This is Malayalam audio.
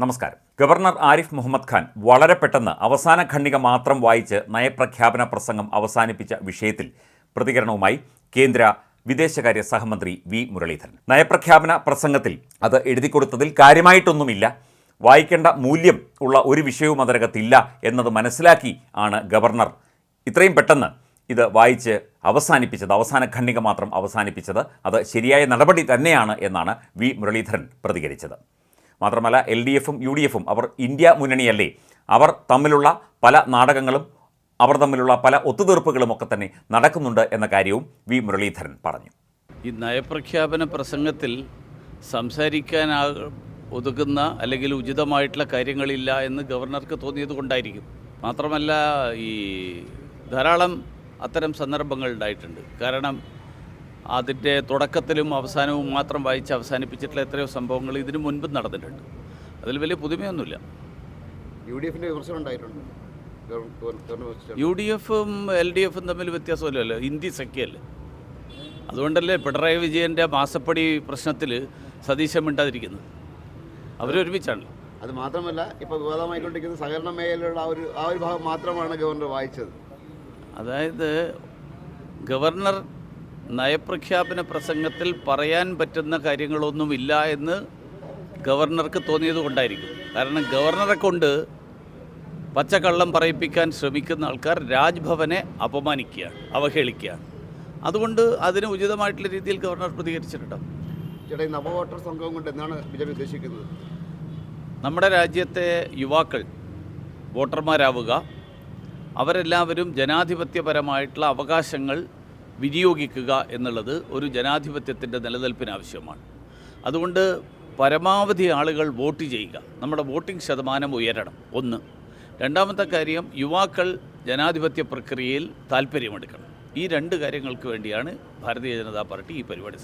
നമസ്കാരം. ഗവർണർ ആരിഫ് മുഹമ്മദ് ഖാൻ വളരെ പെട്ടെന്ന് അവസാന ഖണ്ഡിക മാത്രം വായിച്ച് നയപ്രഖ്യാപന പ്രസംഗം അവസാനിപ്പിച്ച വിഷയത്തിൽ പ്രതികരണവുമായി കേന്ദ്ര വിദേശകാര്യ സഹമന്ത്രി വി മുരളീധരൻ. നയപ്രഖ്യാപന പ്രസംഗത്തിൽ അത് എഴുതിക്കൊടുത്തതിൽ കാര്യമായിട്ടൊന്നുമില്ല, വായിക്കേണ്ട മൂല്യം ഉള്ള ഒരു വിഷയവും അതിനകത്തില്ല എന്നത് മനസ്സിലാക്കി ആണ് ഗവർണർ ഇത്രയും പെട്ടെന്ന് ഇത് വായിച്ച് അവസാനിപ്പിച്ചത്, അവസാന ഖണ്ഡിക മാത്രം അവസാനിപ്പിച്ചത്. അത് ശരിയായ നടപടി തന്നെയാണ് എന്നാണ് വി മുരളീധരൻ പ്രതികരിച്ചത്. മാത്രമല്ല, LDFും UDFും അവർ ഇന്ത്യ മുന്നണിയല്ലേ, അവർ തമ്മിലുള്ള പല നാടകങ്ങളും അവർ തമ്മിലുള്ള പല ഒത്തുതീർപ്പുകളുമൊക്കെ തന്നെ നടക്കുന്നുണ്ട് എന്ന കാര്യവും വി മുരളീധരൻ പറഞ്ഞു. ഈ നയപ്രഖ്യാപന പ്രസംഗത്തിൽ സംസാരിക്കാൻ ഒതുക്കുന്ന അല്ലെങ്കിൽ ഉചിതമായിട്ടുള്ള കാര്യങ്ങളില്ല എന്ന് ഗവർണർക്ക് തോന്നിയത് കൊണ്ടായിരിക്കും. മാത്രമല്ല, ഈ ധാരാളം അത്തരം സന്ദർഭങ്ങൾ ഉണ്ടായിട്ടുണ്ട്. കാരണം അതിൻ്റെ തുടക്കത്തിലും അവസാനവും മാത്രം വായിച്ച് അവസാനിപ്പിച്ചിട്ടുള്ള എത്രയോ സംഭവങ്ങൾ ഇതിനു മുൻപ് നടന്നിട്ടുണ്ട്. അതിൽ വലിയ പുതുമയൊന്നുമില്ല. UDFിൻ്റെ വിമർശനം ഉണ്ടായിട്ടുണ്ട്. UDFും LDFും തമ്മിൽ വ്യത്യാസമില്ലല്ലോ, ഹിന്ദി സഖ്യമല്ലേ. അതുകൊണ്ടല്ലേ പിണറായി വിജയൻ്റെ മാസപ്പടി പ്രശ്നത്തിൽ സതീശൻ മിണ്ടാതിരിക്കുന്നത്. അവരൊരുമിച്ചാണ്. അത് മാത്രമല്ല, ഇപ്പോൾ വിവാദമായിക്കൊണ്ടിരിക്കുന്ന സഹകരണ മേഖലയിലുള്ള ആ ഒരു ഭാഗം മാത്രമാണ് ഗവർണർ വായിച്ചത്. അതായത് ഗവർണർ നയപ്രഖ്യാപന പ്രസംഗത്തിൽ പറയാൻ പറ്റുന്ന കാര്യങ്ങളൊന്നുമില്ല എന്ന് ഗവർണർക്ക് തോന്നിയത് കൊണ്ടായിരിക്കും. കാരണം ഗവർണറെ കൊണ്ട് പച്ചക്കള്ളം പറയിപ്പിക്കാൻ ശ്രമിക്കുന്ന ആൾക്കാർ രാജ്ഭവനെ അപമാനിക്കുകയാണ്, അവഹേളിക്കുകയാണ്. അതുകൊണ്ട് അതിന് ഉചിതമായിട്ടുള്ള രീതിയിൽ ഗവർണർ പ്രതികരിച്ചിട്ടുണ്ട്. ചേട്ടാ, ഈ നവവോട്ടർ സംഘം കൊണ്ട് എന്താണ് BJP ഉദ്ദേശിക്കുന്നത്? നമ്മുടെ രാജ്യത്തെ യുവാക്കൾ വോട്ടർമാരാവുക, അവരെല്ലാവരും ജനാധിപത്യപരമായിട്ടുള്ള അവകാശങ്ങൾ വിനിയോഗിക്കുക എന്നുള്ളത് ഒരു ജനാധിപത്യത്തിൻ്റെ നിലനിൽപ്പിന് ആവശ്യമാണ്. അതുകൊണ്ട് പരമാവധി ആളുകൾ വോട്ട് ചെയ്യുക, നമ്മുടെ വോട്ടിംഗ് ശതമാനം ഉയരണം. ഒന്ന്. രണ്ടാമത്തെ കാര്യം, യുവാക്കൾ ജനാധിപത്യ പ്രക്രിയയിൽ താല്പര്യമെടുക്കണം. ഈ രണ്ട് കാര്യങ്ങൾക്ക് വേണ്ടിയാണ് ഭാരതീയ ജനതാ പാർട്ടി ഈ പരിപാടി